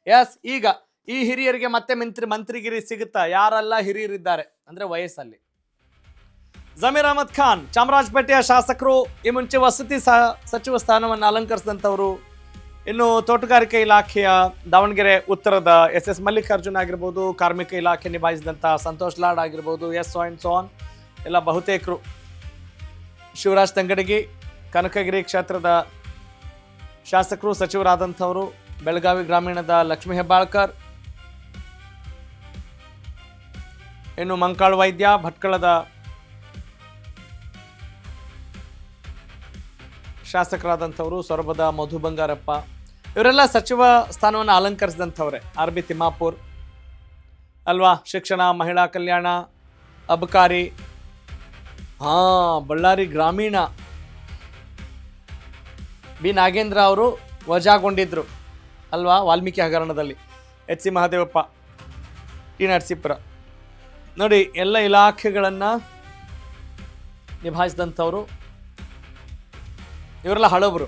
S, ಈಗ ಈ ಹಿರಿಯರಿಗೆ ಮತ್ತೆ ಮಂತ್ರಿಗಿರಿ ಸಿಗುತ್ತಾ? ಯಾರೆಲ್ಲ ಹಿರಿಯರಿದ್ದಾರೆ ಅಂದ್ರೆ ವಯಸ್ಸಲ್ಲಿ? ಜಮೀರ್ ಅಹಮದ್ ಖಾನ್ ಚಾಮರಾಜಪೇಟೆಯ ಶಾಸಕರು, ಈ ಮುಂಚೆ ವಸತಿ ಸಚಿವ ಸ್ಥಾನವನ್ನು ಅಲಂಕರಿಸಿದಂಥವರು. ಇನ್ನು ತೋಟಗಾರಿಕೆ ಇಲಾಖೆಯ ದಾವಣಗೆರೆ ಉತ್ತರದ ಎಸ್ ಮಲ್ಲಿಕಾರ್ಜುನ್ ಆಗಿರ್ಬೋದು, ಕಾರ್ಮಿಕ ಇಲಾಖೆ ನಿಭಾಯಿಸಿದಂಥ ಸಂತೋಷ್ ಲಾಡ್ ಆಗಿರ್ಬೋದು, ಸೋನ್ ಎಲ್ಲ ಬಹುತೇಕರು. ಶಿವರಾಜ್ ತಂಗಡಗಿ ಕನಕಗಿರಿ ಕ್ಷೇತ್ರದ ಶಾಸಕರು, ಸಚಿವರಾದಂಥವರು. ಬೆಳಗಾವಿ ಗ್ರಾಮೀಣದ ಲಕ್ಷ್ಮೀ ಹೆಬ್ಬಾಳ್ಕರ್, ಇನ್ನು ಮಂಕಾಳ್ ವೈದ್ಯ ಭಟ್ಕಳದ ಶಾಸಕರಾದಂಥವರು, ಸೊರಬದ ಮಧು ಬಂಗಾರಪ್ಪ, ಇವರೆಲ್ಲ ಸಚಿವ ಸ್ಥಾನವನ್ನು ಅಲಂಕರಿಸಿದಂಥವ್ರೆ. ಆರ್ ಬಿ ತಿಮ್ಮಾಪುರ್ ಅಲ್ವಾ, ಶಿಕ್ಷಣ, ಮಹಿಳಾ ಕಲ್ಯಾಣ, ಅಬಕಾರಿ. ಬಳ್ಳಾರಿ ಗ್ರಾಮೀಣ ಬಿ ನಾಗೇಂದ್ರ ಅವರು ವಜಾಗೊಂಡಿದ್ರು ಅಲ್ವಾ ವಾಲ್ಮೀಕಿ ಹಗರಣದಲ್ಲಿ. H C Mahadevappa, T Narasipura. ನೋಡಿ, ಎಲ್ಲ ಇಲಾಖೆಗಳನ್ನು ನಿಭಾಯಿಸಿದಂಥವರು ಇವರೆಲ್ಲ ಹಳಬರು.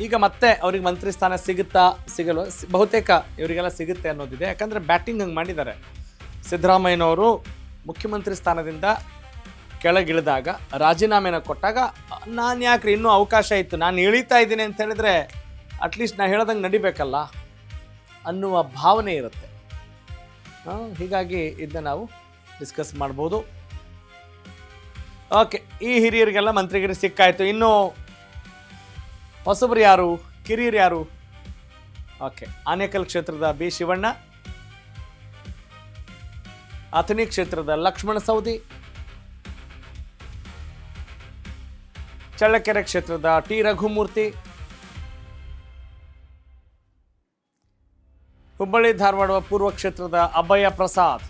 ಈಗ ಮತ್ತೆ ಅವ್ರಿಗೆ ಮಂತ್ರಿ ಸ್ಥಾನ ಸಿಗುತ್ತಾ ಸಿಗಲು? ಬಹುತೇಕ ಇವರಿಗೆಲ್ಲ ಸಿಗುತ್ತೆ ಅನ್ನೋದಿದೆ. ಯಾಕಂದರೆ ಬ್ಯಾಟಿಂಗ್ ಹಂಗೆ ಮಾಡಿದ್ದಾರೆ. ಸಿದ್ದರಾಮಯ್ಯನವರು ಮುಖ್ಯಮಂತ್ರಿ ಸ್ಥಾನದಿಂದ ಕೆಳಗಿಳಿದಾಗ, ರಾಜೀನಾಮೆನ ಕೊಟ್ಟಾಗ, ನಾನು ಯಾಕ್ರಿ ಇನ್ನೂ ಅವಕಾಶ ಇತ್ತು, ನಾನು ಇಳಿತಾ ಇದ್ದೀನಿ ಅಂತ ಹೇಳಿದ್ರೆ ಅಟ್ಲೀಸ್ಟ್ ನಾನು ಹೇಳ್ದಂಗೆ ನಡಿಬೇಕಲ್ಲ ಅನ್ನುವ ಭಾವನೆ ಇರುತ್ತೆ. ಹೀಗಾಗಿ ಇದನ್ನ ನಾವು ಡಿಸ್ಕಸ್ ಮಾಡ್ಬೋದು. ಓಕೆ, ಈ ಹಿರಿಯರಿಗೆಲ್ಲ ಮಂತ್ರಿಗಿರಿ ಸಿಕ್ಕಾಯಿತು. ಇನ್ನು ಹೊಸಬರು ಯಾರು, ಕಿರಿಯರು ಯಾರು? ಓಕೆ, ಆನೇಕಲ್ ಕ್ಷೇತ್ರದ ಬಿ ಶಿವಣ್ಣ, ಅಥಣಿ ಕ್ಷೇತ್ರದ ಲಕ್ಷ್ಮಣ ಸವದಿ, ಚಳ್ಳಕೆರೆ ಕ್ಷೇತ್ರದ ಟಿ ರಘುಮೂರ್ತಿ, ಹುಬ್ಬಳ್ಳಿ ಧಾರವಾಡ ಪೂರ್ವ ಕ್ಷೇತ್ರದ ಅಭಯ ಪ್ರಸಾದ್,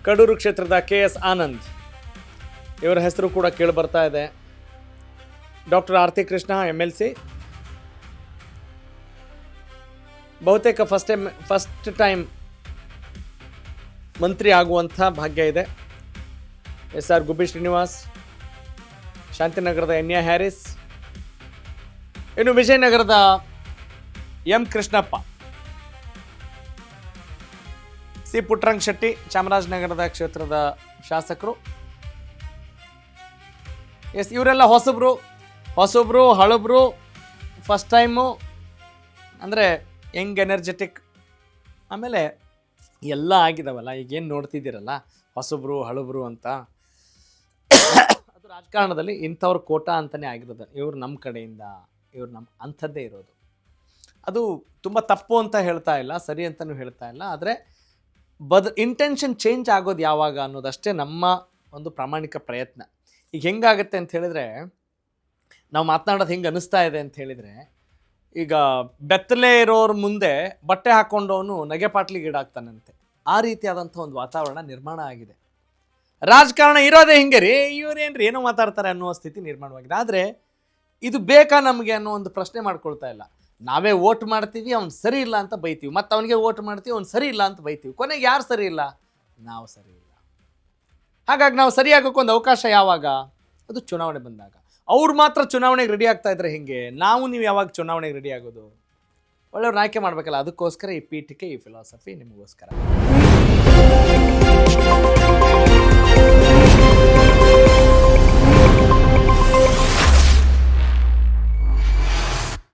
ಕಡೂರು ಕ್ಷೇತ್ರದ KS ಆನಂದ್, ಇವರ ಹೆಸರು ಕೂಡ ಕೇಳಿ ಬರ್ತಾ ಇದೆ. ಡಾಕ್ಟರ್ ಆರತಿ ಕೃಷ್ಣ MLC, ಬಹುತೇಕ ಫಸ್ಟ್ ಟೈಮ್ ಮಂತ್ರಿ ಆಗುವಂಥ ಭಾಗ್ಯ ಇದೆ. SR ಗುಬ್ಬಿ ಶ್ರೀನಿವಾಸ್, ಶಾಂತಿನಗರದ ಎನ್ಯ ಹ್ಯಾರಿಸ್, ಇನ್ನು ವಿಜಯನಗರದ ಎಂ ಕೃಷ್ಣಪ್ಪ, ಸಿ ಪುಟ್ಟರಂಗ ಶೆಟ್ಟಿ, ಚಾಮರಾಜನಗರದ ಕ್ಷೇತ್ರದ ಶಾಸಕರು. ಎಸ್, ಇವರೆಲ್ಲ ಹೊಸಬ್ರು ಹಳಬ್ರು, ಫಸ್ಟ್ ಟೈಮು, ಅಂದರೆ ಯಂಗ್ ಎನರ್ಜೆಟಿಕ್. ಆಮೇಲೆ ಎಲ್ಲ ಆಗಿದಾವಲ್ಲ, ಈಗೇನು ನೋಡ್ತಿದ್ದೀರಲ್ಲ ಹೊಸಬ್ರು ಹಳಬ್ರು ಅಂತ, ಅದು ರಾಜಕಾರಣದಲ್ಲಿ ಇಂಥವ್ರ ಕೋಟ ಅಂತಲೇ ಆಗಿರೋದು. ಇವ್ರು ನಮ್ಮ ಕಡೆಯಿಂದ, ಇವ್ರು ನಮ್ಮ ಅಂಥದ್ದೇ ಇರೋದು. ಅದು ತುಂಬ ತಪ್ಪು ಅಂತ ಹೇಳ್ತಾ ಇಲ್ಲ, ಸರಿ ಅಂತಲೂ ಹೇಳ್ತಾ ಇಲ್ಲ. ಆದರೆ ಇಂಟೆನ್ಷನ್ ಚೇಂಜ್ ಆಗೋದು ಯಾವಾಗ ಅನ್ನೋದಷ್ಟೇ ನಮ್ಮ ಒಂದು ಪ್ರಾಮಾಣಿಕ ಪ್ರಯತ್ನ. ಈಗ ಹೆಂಗಾಗುತ್ತೆ ಅಂತ ಹೇಳಿದ್ರೆ, ನಾವು ಮಾತನಾಡೋದು ಹೆಂಗೆ ಅನ್ನಿಸ್ತಾ ಇದೆ ಅಂತ ಹೇಳಿದರೆ, ಈಗ ಬೆತ್ತಲೆ ಇರೋರ ಮುಂದೆ ಬಟ್ಟೆ ಹಾಕ್ಕೊಂಡವನು ನಗೆಪಾಟ್ಲಿಗೆ ಈಡಾಗ್ತಾನಂತೆ. ಆ ರೀತಿಯಾದಂಥ ಒಂದು ವಾತಾವರಣ ನಿರ್ಮಾಣ ಆಗಿದೆ. ರಾಜಕಾರಣ ಇರೋದೇ ಹಿಂಗೆ ರೀ, ಇವ್ರೇನ್ರಿ ಏನೋ ಮಾತಾಡ್ತಾರೆ ಅನ್ನೋ ಸ್ಥಿತಿ ನಿರ್ಮಾಣವಾಗಿದೆ. ಆದರೆ ಇದು ಬೇಕಾ ನಮಗೆ ಅನ್ನೋ ಒಂದು ಪ್ರಶ್ನೆ ಮಾಡ್ಕೊಳ್ತಾ ಇಲ್ಲ. ನಾವೇ ವೋಟ್ ಮಾಡ್ತೀವಿ, ಅವ್ನು ಸರಿ ಇಲ್ಲ ಅಂತ ಬೈತೀವಿ, ಮತ್ತು ಅವನಿಗೆ ವೋಟ್ ಮಾಡ್ತೀವಿ, ಅವ್ನು ಸರಿ ಇಲ್ಲ ಅಂತ ಬೈತೀವಿ. ಕೊನೆಗೆ ಯಾರು ಸರಿ ಇಲ್ಲ? ನಾವು ಸರಿ ಇಲ್ಲ. ಹಾಗಾಗಿ ನಾವು ಸರಿಯಾಗೋಕ್ಕೆ ಒಂದು ಅವಕಾಶ ಯಾವಾಗ? ಅದು ಚುನಾವಣೆ ಬಂದಾಗ. ಅವ್ರು ಮಾತ್ರ ಚುನಾವಣೆಗೆ ರೆಡಿ ಆಗ್ತಾ ಇದ್ರೆ ಹೆಂಗೆ? ನೀವು ಯಾವಾಗ ಚುನಾವಣೆಗೆ ರೆಡಿ ಆಗೋದು? ಒಳ್ಳೆಯವ್ರನ್ನ ಆಯ್ಕೆ ಮಾಡಬೇಕಲ್ಲ. ಅದಕ್ಕೋಸ್ಕರ ಈ ಪೀಠಿಕೆ, ಈ ಫಿಲಾಸಫಿ ನಿಮಗೋಸ್ಕರ.